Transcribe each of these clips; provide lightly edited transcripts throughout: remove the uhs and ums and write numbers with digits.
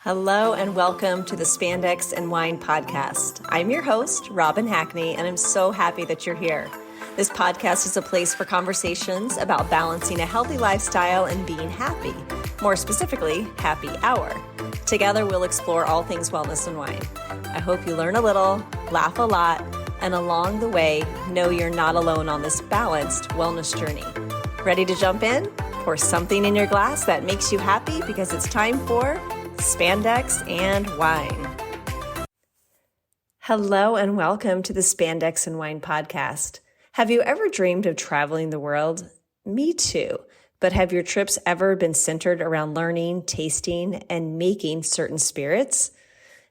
Hello and welcome to the Spandex and Wine podcast. I'm your host, Robin Hackney, and I'm so happy that you're here. This podcast is a place for conversations about balancing a healthy lifestyle and being happy, more specifically, happy hour. Together, we'll explore all things wellness and wine. I hope you learn a little, laugh a lot, and along the way, know you're not alone on this balanced wellness journey. Ready to jump in? Pour something in your glass that makes you happy because it's time for Spandex and Wine. Hello and welcome to the Spandex and Wine podcast. Have you ever dreamed of traveling the world? Me too. But have your trips ever been centered around learning, tasting, and making certain spirits?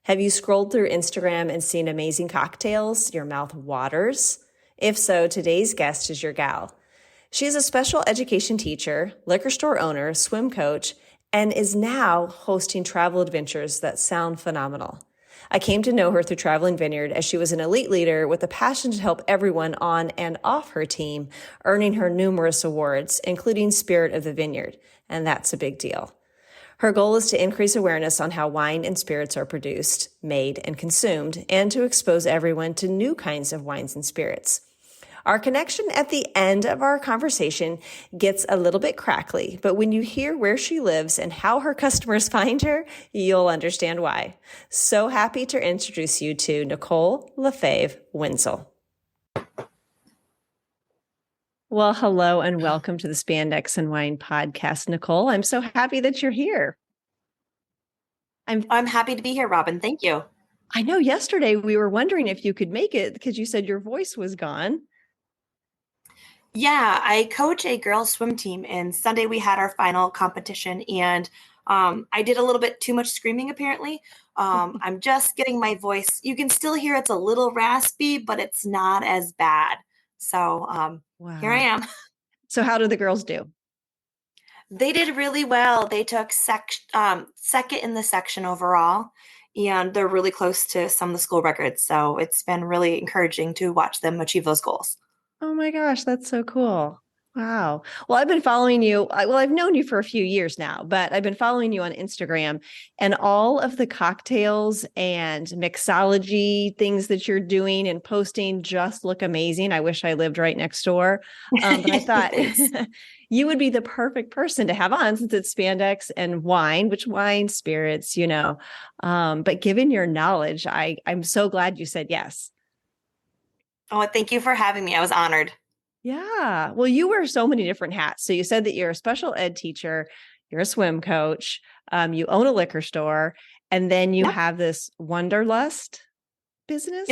Have you scrolled through Instagram and seen amazing cocktails? Your mouth waters? If so, today's guest is your gal. She is a special education teacher, liquor store owner, swim coach, and is now hosting travel adventures that sound phenomenal. I came to know her through Traveling Vineyard as she was an elite leader with a passion to help everyone on and off her team, earning her numerous awards, including Spirit of the Vineyard, and that's a big deal. Her goal is to increase awareness on how wine and spirits are produced, made, and consumed, and to expose everyone to new kinds of wines and spirits. Our connection at the end of our conversation gets a little bit crackly, but when you hear where she lives and how her customers find her, you'll understand why. So happy to introduce you to Nicole LaFave Wenzel. Well, hello and welcome to the Spandex and Wine podcast, Nicole. I'm so happy that you're here. I'm happy to be here, Robin. Thank you. I know yesterday we were wondering if you could make it because you said your voice was gone. Yeah, I coach a girls swim team, and Sunday we had our final competition, and I did a little bit too much screaming, apparently. I'm just getting my voice. You can still hear it's a little raspy, but it's not as bad. So Here I am. So how did the girls do? They did really well. They took second in the section overall, and they're really close to some of the school records. So it's been really encouraging to watch them achieve those goals. Oh my gosh, that's so cool. Wow. Well, I've been following you. I've known you for a few years now, but I've been following you on Instagram, and all of the cocktails and mixology things that you're doing and posting just look amazing. I wish I lived right next door. But I thought you would be the perfect person to have on since it's Spandex and Wine, which wine, spirits, but given your knowledge, I'm so glad you said yes. Oh, thank you for having me. I was honored. Yeah. Well, you wear so many different hats. So you said that you're a special ed teacher, you're a swim coach, you own a liquor store, and then you have this Wanderlust business.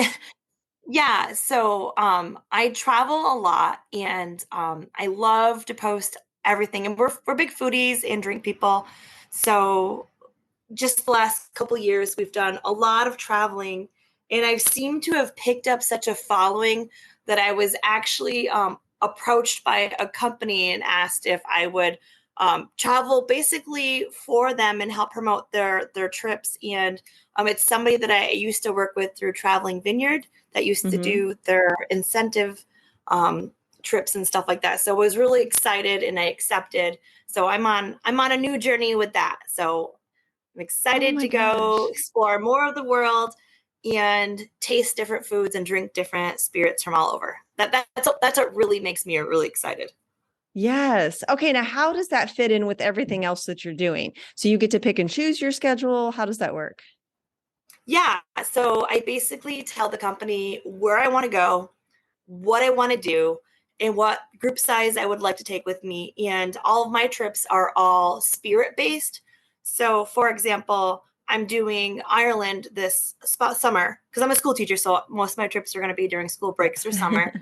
Yeah. So I travel a lot, and I love to post everything. And we're big foodies and drink people. So just the last couple of years, we've done a lot of traveling. And I've seemed to have picked up such a following that I was actually approached by a company and asked if I would travel basically for them and help promote their trips. And it's somebody that I used to work with through Traveling Vineyard that used to do their incentive trips and stuff like that. So I was really excited and I accepted. So I'm on a new journey with that. So I'm excited to go explore more of the world and taste different foods and drink different spirits from all over. That's what really makes me really excited. Yes. Okay. Now, how does that fit in with everything else that you're doing? So you get to pick and choose your schedule. How does that work? Yeah. So I basically tell the company where I want to go, what I want to do, and what group size I would like to take with me. And all of my trips are all spirit based. So for example, I'm doing Ireland this summer because I'm a school teacher. So most of my trips are going to be during school breaks or summer.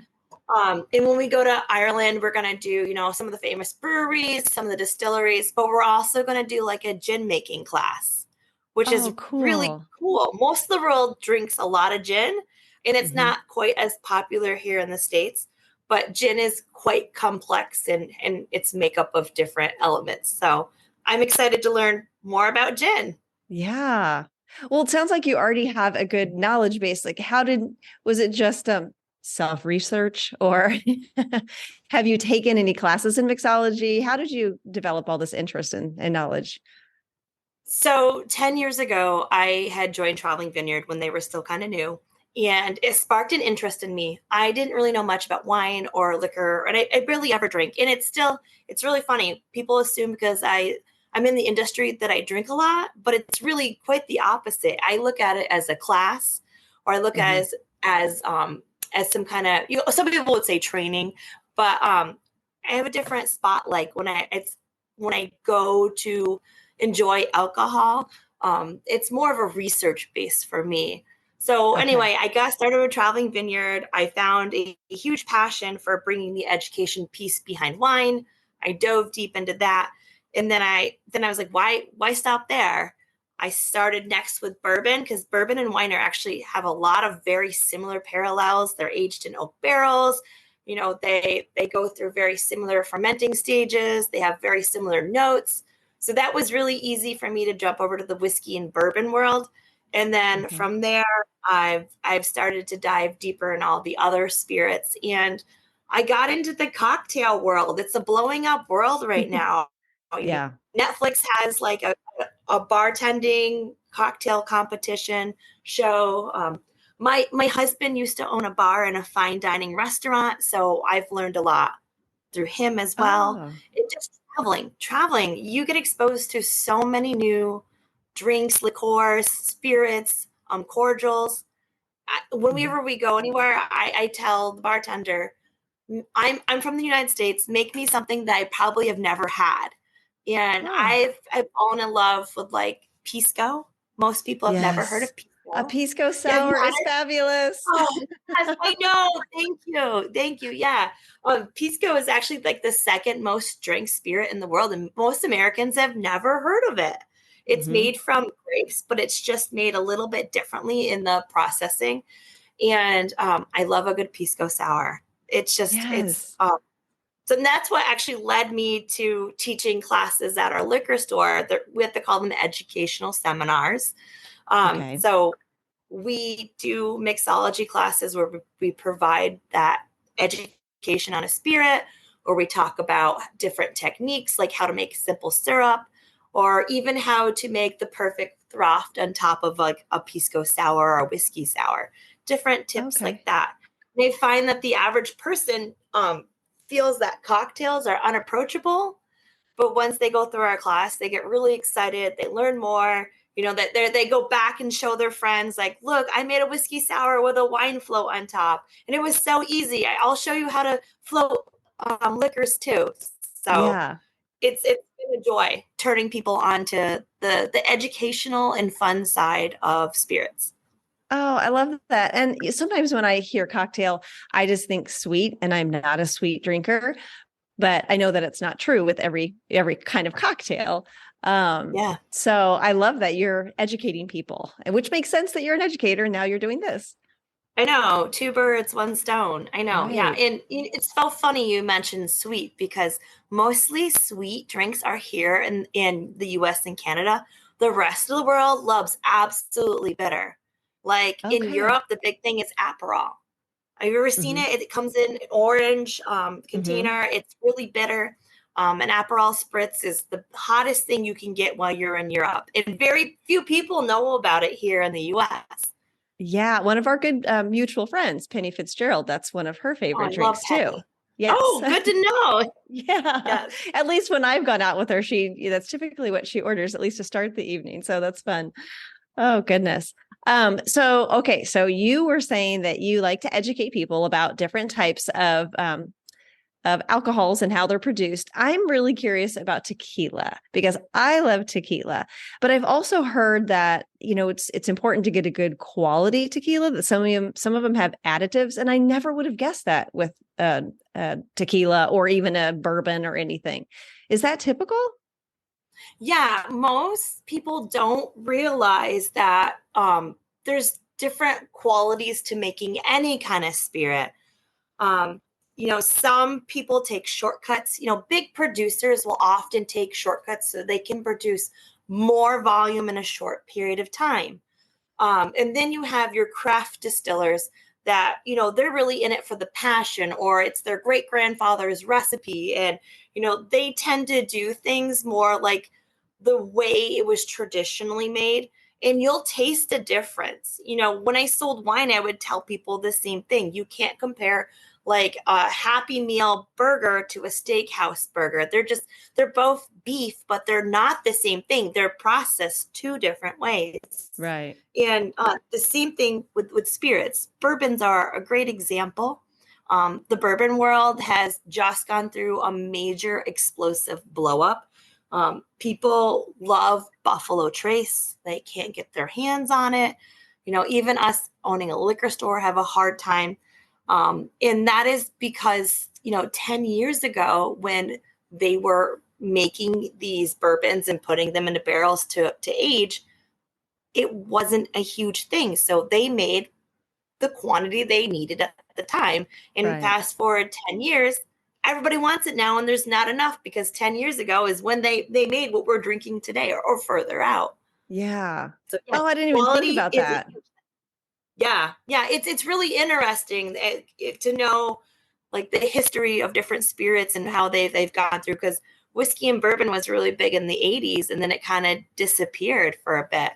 And when we go to Ireland, we're going to do, some of the famous breweries, some of the distilleries, but we're also going to do like a gin making class, which is really cool. Most of the world drinks a lot of gin, and it's not quite as popular here in the States, but gin is quite complex and it's makeup of different elements. So I'm excited to learn more about gin. Yeah. Well, it sounds like you already have a good knowledge base. Like was it just self-research, or have you taken any classes in mixology? How did you develop all this interest and knowledge? So 10 years ago, I had joined Traveling Vineyard when they were still kind of new, and it sparked an interest in me. I didn't really know much about wine or liquor, and I barely ever drink. And it's really funny. People assume because I'm in the industry that I drink a lot, but it's really quite the opposite. I look at it as a class, or I look at it as some kind of, some people would say training, but I have a different spot. Like when I go to enjoy alcohol, it's more of a research base for me. So Okay. anyway, I got started with Traveling Vineyard. I found a huge passion for bringing the education piece behind wine. I dove deep into that, and then I was like, why stop there? I started next with bourbon, because bourbon and wine are actually have a lot of very similar parallels. They're aged in oak barrels. They go through very similar fermenting stages. They have very similar notes. So that was really easy for me to jump over to the whiskey and bourbon world. And then Mhm. from there, I've started to dive deeper in all the other spirits. And I got into the cocktail world. It's a blowing up world right now. Yeah. Netflix has like a bartending cocktail competition show. My husband used to own a bar and a fine dining restaurant, so I've learned a lot through him as well. Oh. It just traveling, you get exposed to so many new drinks, liqueurs, spirits, cordials. Mhm. Whenever we go anywhere, I tell the bartender, I'm from the United States. Make me something that I probably have never had. And Oh. I've fallen in love with like pisco. Most people have never heard Yes. of A pisco. pisco Yeah, have you sour had is it? fabulous. Oh, yes, I know. Thank you. Thank you. Yeah. Pisco is actually like the second most drank spirit in the world, and most Americans have never heard of it. It's Mhm. made from grapes, but it's just made a little bit differently in the processing. And I love a good pisco sour. It's Yes. so that's what actually led me to teaching classes at our liquor store. We have to call them educational seminars. Okay. So we do mixology classes where we provide that education on a spirit, or we talk about different techniques like how to make simple syrup, or even how to make the perfect froth on top of like a pisco sour or a whiskey sour. Different tips like Okay. that. They find that the average person feels that cocktails are unapproachable, but once they go through our class, they get really excited. They learn more. That they go back and show their friends, like, look, I made a whiskey sour with a wine float on top, and it was so easy. I'll show you how to float liquors too. So Yeah. it's been a joy turning people on to the educational and fun side of spirits. Oh, I love that. And sometimes when I hear cocktail, I just think sweet, and I'm not a sweet drinker, but I know that it's not true with every kind of cocktail. Yeah. So I love that you're educating people, which makes sense that you're an educator and now you're doing this. I know, two birds, one stone. I know, yeah. Right. And it's so funny you mentioned sweet, because mostly sweet drinks are here in the US and Canada. The rest of the world loves absolutely bitter. Like in Okay. Europe, the big thing is Aperol. Have you ever seen Hmm. it? It comes in an orange Hmm. container. It's really bitter. An Aperol spritz is the hottest thing you can get while you're in Europe. And very few people know about it here in the US. Yeah. One of our good mutual friends, Penny Fitzgerald, that's one of her Oh, I favorite love drinks too. Penny. Yes. Oh, good to know. Yeah. Yes. At least when I've gone out with her, that's typically what she orders, at least to start the evening. So that's fun. Oh, goodness. So okay, so you were saying that you like to educate people about different types of alcohols and how they're produced. I'm really curious about tequila because I love tequila, but I've also heard that, it's important to get a good quality tequila, that some of them have additives, and I never would have guessed that with tequila or even a bourbon or anything. Is that typical? Yeah, most people don't realize that there's different qualities to making any kind of spirit. Um, some people take shortcuts. Big producers will often take shortcuts so they can produce more volume in a short period of time. And then you have your craft distillers that, they're really in it for the passion, or it's their great grandfather's recipe. And, they tend to do things more like the way it was traditionally made, and you'll taste a difference. When I sold wine, I would tell people the same thing. You can't compare like a Happy Meal burger to a steakhouse burger. They're both beef, but they're not the same thing. They're processed two different ways. Right. And the same thing with spirits. Bourbons are a great example. The bourbon world has just gone through a major explosive blow up. People love Buffalo Trace. They can't get their hands on it. Even us owning a liquor store have a hard time. And that is because, 10 years ago when they were making these bourbons and putting them into barrels to age, it wasn't a huge thing. So they made the quantity they needed at the time. And Right. fast forward 10 years, everybody wants it now, and there's not enough because 10 years ago is when they made what we're drinking today, or further out. Yeah. So yeah, Oh, I didn't even think quality about is a that. huge. Yeah, it's really interesting to know like the history of different spirits and how they've gone through, because whiskey and bourbon was really big in the 80s, and then it kind of disappeared for a bit,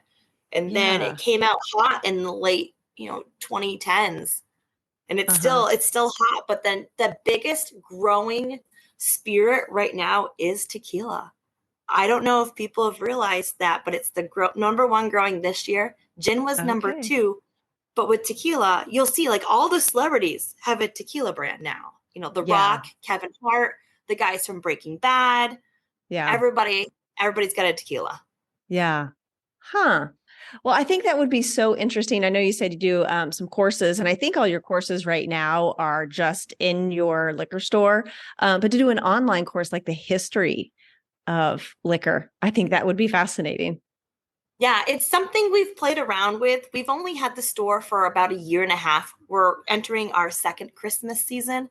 and then it Yeah. came out hot in the late 2010s, and Uh-huh. it's still hot. But then the biggest growing spirit right now is tequila. I don't know if people have realized that, but it's the number one growing this year. Gin was number Okay. two, but with tequila, you'll see like all the celebrities have a tequila brand now. The Yeah. Rock, Kevin Hart, the guys from Breaking Bad, Yeah. everybody's got a tequila. Yeah. Huh. Well, I think that would be so interesting. I know you said you do some courses, and I think all your courses right now are just in your liquor store. But to do an online course like the history of liquor, I think that would be fascinating. Yeah, it's something we've played around with. We've only had the store for about a year and a half. We're entering our second Christmas season.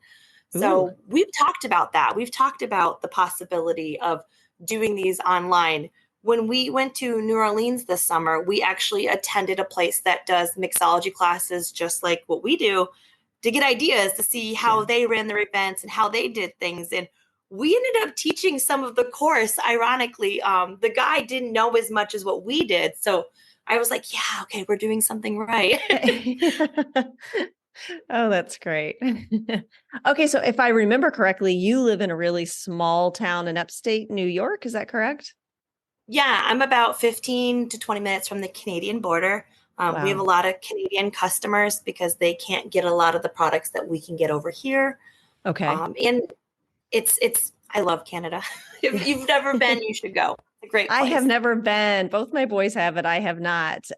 Ooh. So we've talked about that. We've talked about the possibility of doing these online. When we went to New Orleans this summer, we actually attended a place that does mixology classes just like what we do, to get ideas to see how Yeah. they ran their events and how they did things. And we ended up teaching some of the course. Ironically, the guy didn't know as much as what we did. So I was like, yeah, okay, we're doing something right. Oh, that's great. Okay, so if I remember correctly, you live in a really small town in upstate New York. Is that correct? Yeah, I'm about 15 to 20 minutes from the Canadian border. We have a Wow. lot of Canadian customers because they can't get a lot of the products that we can get over here. Okay. And I love Canada. If Yeah. you've never been, you should go. It's a great I have place. never been. Both my boys have it. I have not.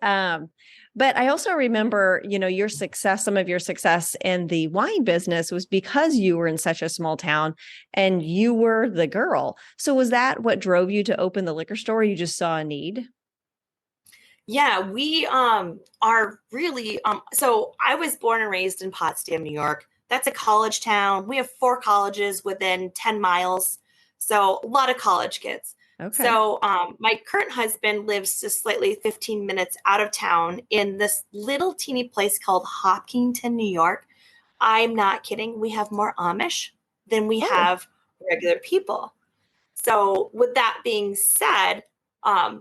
But I also remember, your success, some of your success in the wine business was because you were in such a small town and you were the girl. So was that what drove you to open the liquor store? You just saw a need? Yeah, we are really so I was born and raised in Potsdam, New York. That's a college town. We have four colleges within 10 miles. So a lot of college kids. Okay. So my current husband lives just slightly 15 minutes out of town in this little teeny place called Hopkinton, New York. I'm not kidding. We have more Amish than we Oh. have regular people. So, with that being said,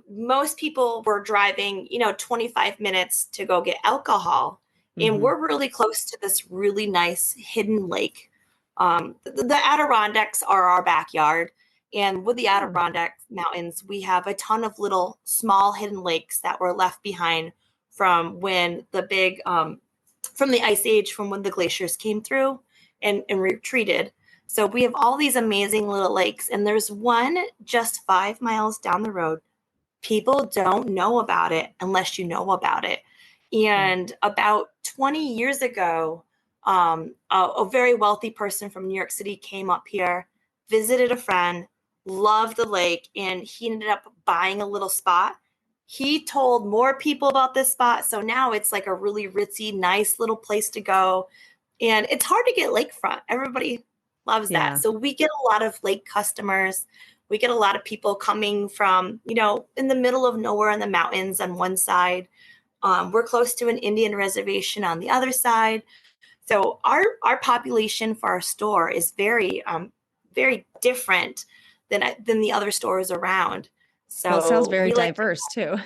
most people were driving, 25 minutes to go get alcohol. And Hmm. we're really close to this really nice hidden lake. The Adirondacks are our backyard. And with the Oh. Adirondack Mountains, we have a ton of little small hidden lakes that were left behind from when from the ice age, from when the glaciers came through and retreated. So we have all these amazing little lakes, and there's one just 5 miles down the road. People don't know about it unless you know about it. Yeah. And about 20 years ago, a very wealthy person from New York City came up here, visited a friend, loved the lake, and he ended up buying a little spot. He told more people about this spot. So now it's like a really ritzy, nice little place to go. And it's hard to get lakefront. Everybody loves that. Yeah. So we get a lot of lake customers. We get a lot of people coming from, in the middle of nowhere in the mountains on one side. We're close to an Indian reservation on the other side. So our population for our store is very different than the other stores around. Well, it sounds So very we like to, diverse too.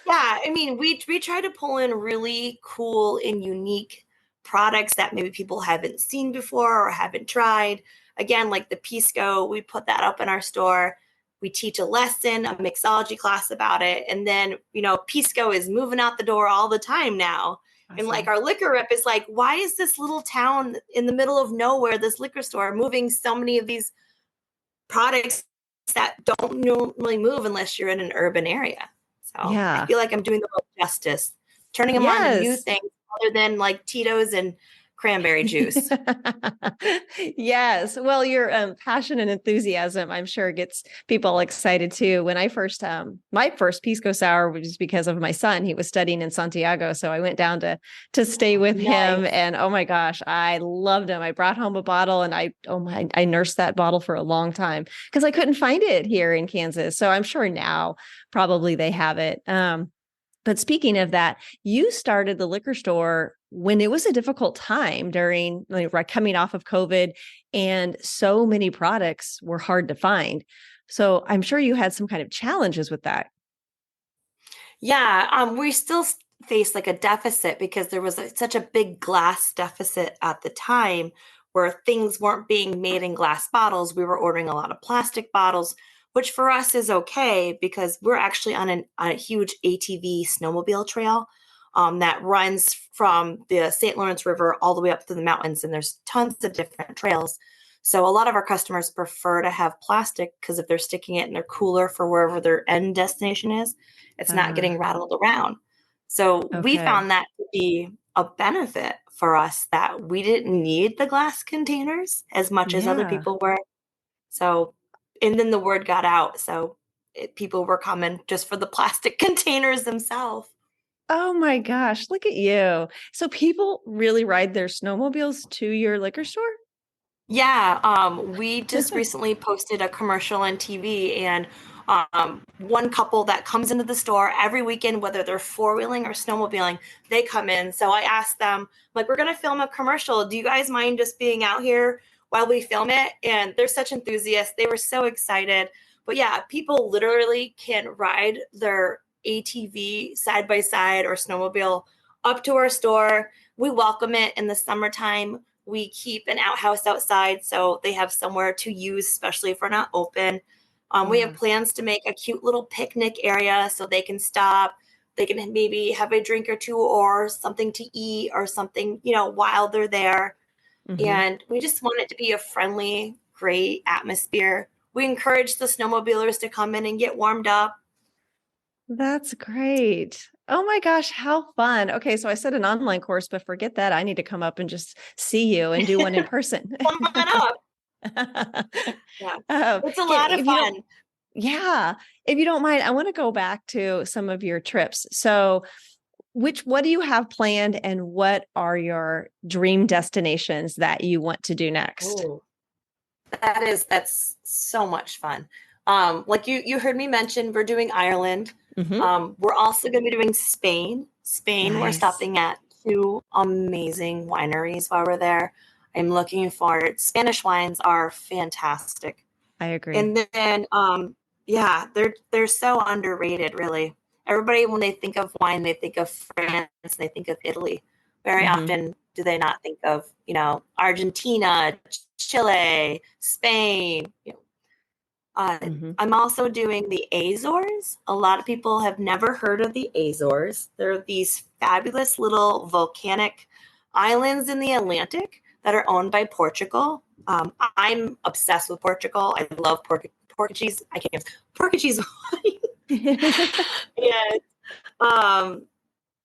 yeah, I mean, we try to pull in really cool and unique products that maybe people haven't seen before or haven't tried. Again, like the Pisco, we put that up in our store. We teach a lesson, a mixology class about it. And then, Pisco is moving out the door all the time now. And like Awesome. our liquor rep is like, why is this little town in the middle of nowhere, this liquor store, moving so many of these products that don't normally move unless you're in an urban area? So I Yeah. feel like I'm doing the world justice, turning them on to new Yes. things other than like Tito's and cranberry juice. Yes. Well, your passion and enthusiasm, I'm sure, gets people excited too. When I first, my first pisco sour was because of my son. He was studying in Santiago, so I went down to stay with him, Nice. and oh my gosh, I loved him. I brought home a bottle, and I nursed that bottle for a long time because I couldn't find it here in Kansas. So I'm sure now probably they have it. But speaking of that, you started the liquor store when it was a difficult time during coming off of COVID, and so many products were hard to find. So I'm sure you had some kind of challenges with that. Yeah, we still face like a deficit because there was such a big glass deficit at the time where things weren't being made in glass bottles. We were ordering a lot of plastic bottles, which for us is okay because we're actually on a huge ATV snowmobile trail that runs from the St. Lawrence River all the way up to the mountains, and there's tons of different trails. So a lot of our customers prefer to have plastic because if they're sticking it in their cooler for wherever their end destination is, it's not Uh, getting rattled around. So we okay. found that to be a benefit for us that we didn't need the glass containers as much as other Yeah. people were. So, and then the word got out. So people were coming just for the plastic containers themselves. Oh my gosh, look at you. So people really ride their snowmobiles to your liquor store? Yeah, we just recently posted a commercial on TV, and one couple that comes into the store every weekend, whether they're four-wheeling or snowmobiling, they come in. So I asked them, like, we're going to film a commercial. Do you guys mind just being out here while we film it? And they're such enthusiasts. They were so excited. But yeah, people literally can ride their ATV side by side or snowmobile up to our store. We welcome it in the summertime. We keep an outhouse outside so they have somewhere to use, especially if we're not open. We have Yeah. plans to make a cute little picnic area so they can stop. They can maybe have a drink or two or something to eat or something, while they're there. Hmm. And we just want it to be a friendly, great atmosphere. We encourage the snowmobilers to come in and get warmed up. That's great. Oh my gosh, how fun. Okay, so I said an online course, but forget that. I need to come up and just see you and do one in person. Come on up. Yeah, it's a lot of If you don't, fun. yeah, if you don't mind, I want to go back to some of your trips. So, what do you have planned, and what are your dream destinations that you want to do next? Oh, that's so much fun. Like you heard me mention, we're doing Ireland. Hmm. We're also going to be doing Spain. Spain, we're Nice. stopping at two amazing wineries while we're there. I'm looking forward. Spanish wines are fantastic. I agree. And then, yeah, they're so underrated, really. Everybody, when they think of wine, they think of France, they think of Italy. Very Hmm. often, do they not think of Argentina, Chile, Spain? Hmm. I'm also doing the Azores. A lot of people have never heard of the Azores. They're these fabulous little volcanic islands in the Atlantic that are owned by Portugal. I'm obsessed with Portugal. I love pork cheese. I can't pork and cheese wine. And um,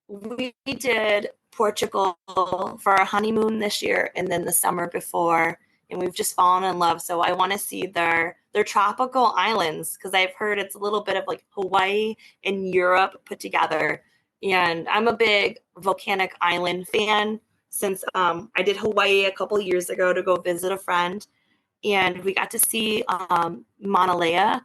we did Portugal for our honeymoon this year, and then the summer before, and we've just fallen in love. So I want to see their tropical islands because I've heard it's a little bit of like Hawaii and Europe put together. And I'm a big volcanic island fan since I did Hawaii a couple years ago to go visit a friend, and we got to see Mauna Lea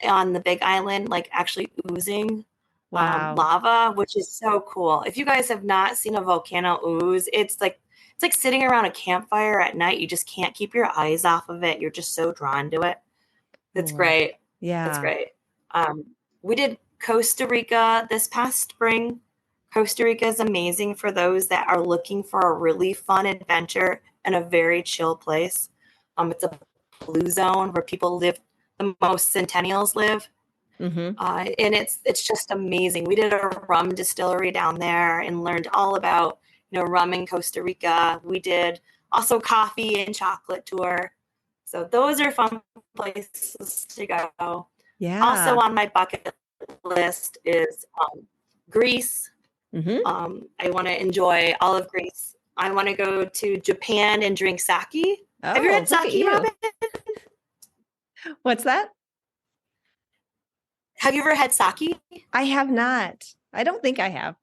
on the Big Island, like actually oozing Wow. lava, which is so cool. If you guys have not seen a volcano ooze, it's like sitting around a campfire at night. You just can't keep your eyes off of it. You're just so drawn to it. It's Cool. great. It's Yeah. great. Um, we did Costa Rica this past spring. Costa Rica is amazing for those that are looking for a really fun adventure in a very chill place. It's a blue zone where people live, the most centennials live. Mm-hmm. And it's just amazing. We did a rum distillery down there and learned all about, rum in Costa Rica. We did also coffee and chocolate tour. So those are fun places to go. Also Yeah. on my bucket list is Greece. Mm-hmm. I want to enjoy all of Greece. I want to go to Japan and drink sake. Have you Oh, had look at sake, you. Robin? What's that? Have you ever had sake? I have not. I don't think I have.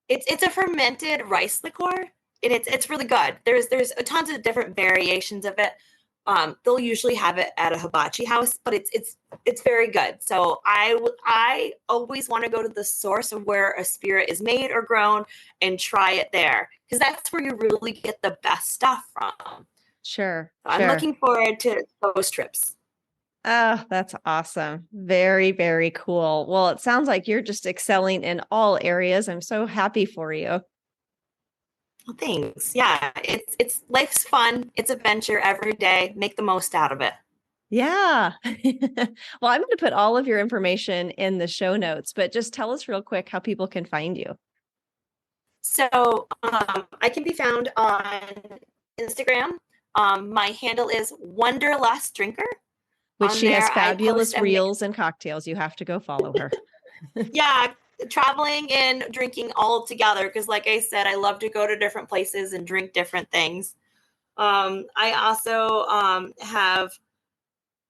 It's a fermented rice liqueur, and it's really good. There's a tons of different variations of it. They'll usually have it at a hibachi house, but it's very good. So I always want to go to the source of where a spirit is made or grown and try it there, because that's where you really get the best stuff from. Sure. So I'm Sure. looking forward to those trips. Oh, that's awesome. Very, very cool. Well, it sounds like you're just excelling in all areas. I'm so happy for you. Well, thanks. Yeah, it's life's fun. It's adventure every day. Make the most out of it. Yeah. Well, I'm going to put all of your information in the show notes, but just tell us real quick how people can find you. So I can be found on Instagram. My handle is Wanderlust Drinker. Which On she has there, I fabulous post reels and cocktails. You have to go follow her. yeah, traveling and drinking all together. Because, like I said, I love to go to different places and drink different things. I also have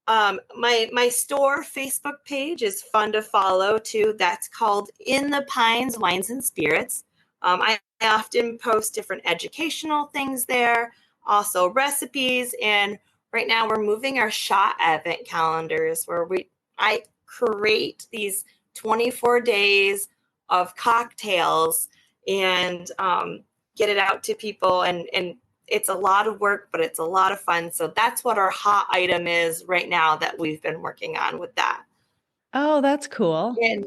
my store Facebook page is fun to follow too. That's called In the Pines Wines and Spirits. I often post different educational things there, also recipes, and right now we're moving our shot advent calendars where I create these 24 days of cocktails and get it out to people, and it's a lot of work, but it's a lot of fun. So that's what our hot item is right now that we've been working on with that. Oh, that's cool. And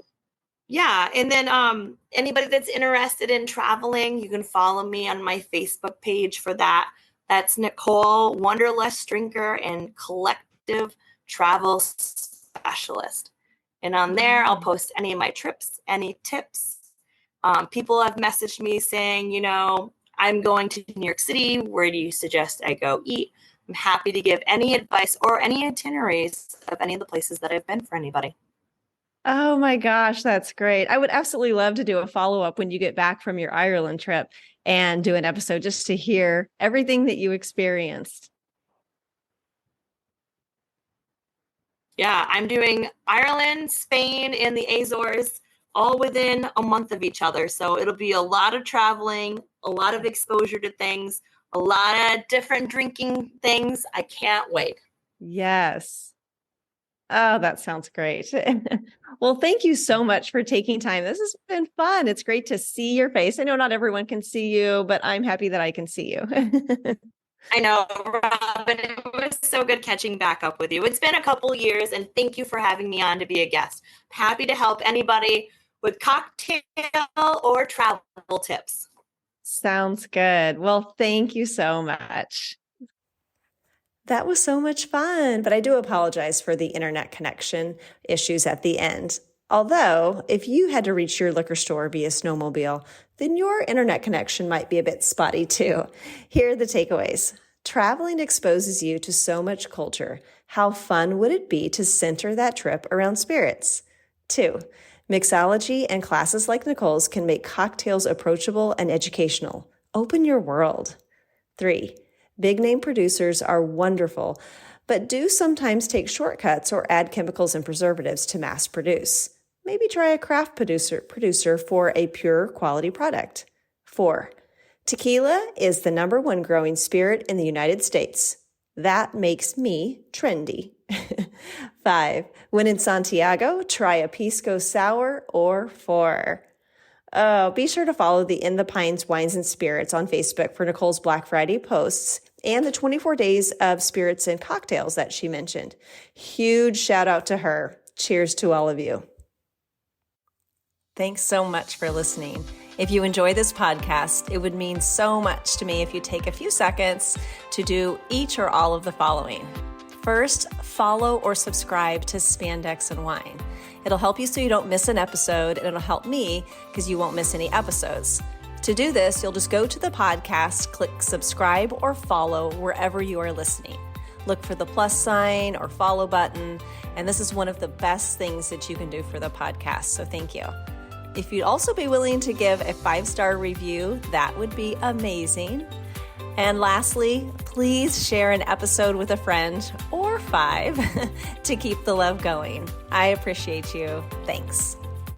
yeah, and then anybody that's interested in traveling, you can follow me on my Facebook page for that. That's Nicole Wanderlust Drinker and Collective Travel Specialist. And on there, I'll post any of my trips, any tips. People have messaged me saying, I'm going to New York City. Where do you suggest I go eat? I'm happy to give any advice or any itineraries of any of the places that I've been for anybody. Oh my gosh, that's great. I would absolutely love to do a follow-up when you get back from your Ireland trip and do an episode just to hear everything that you experienced. Yeah, I'm doing Ireland, Spain, and the Azores all within a month of each other. So it'll be a lot of traveling, a lot of exposure to things, a lot of different drinking things. I can't wait. Yes. Oh, that sounds great. Well, thank you so much for taking time. This has been fun. It's great to see your face. I know not everyone can see you, but I'm happy that I can see you. I know, Robin, it was so good catching back up with you. It's been a couple years, and thank you for having me on to be a guest. Happy to help anybody with cocktail or travel tips. Sounds good. Well, thank you so much. That was so much fun, but I do apologize for the internet connection issues at the end. Although, if you had to reach your liquor store via snowmobile, then your internet connection might be a bit spotty too. Here are the takeaways. Traveling exposes you to so much culture. How fun would it be to center that trip around spirits? 2, mixology and classes like Nicole's can make cocktails approachable and educational. Open your world. 3, big name producers are wonderful, but do sometimes take shortcuts or add chemicals and preservatives to mass produce. Maybe try a craft producer for a pure quality product. 4, tequila is the #1 growing spirit in the United States. That makes me trendy. 5, when in Santiago, try a pisco sour or 4. Oh, be sure to follow the In the Pines Wines and Spirits on Facebook for Nicole's Black Friday posts and the 24 days of spirits and cocktails that she mentioned. Huge shout out to her. Cheers to all of you. Thanks so much for listening. If you enjoy this podcast, it would mean so much to me if you take a few seconds to do each or all of the following. First, follow or subscribe to Spandex and Wine. It'll help you so you don't miss an episode, and it'll help me because you won't miss any episodes. To do this, you'll just go to the podcast, click subscribe or follow wherever you are listening. Look for the plus sign or follow button, and this is one of the best things that you can do for the podcast, so thank you. If you'd also be willing to give a 5-star review, that would be amazing. And lastly, please share an episode with a friend or 5 to keep the love going. I appreciate you. Thanks.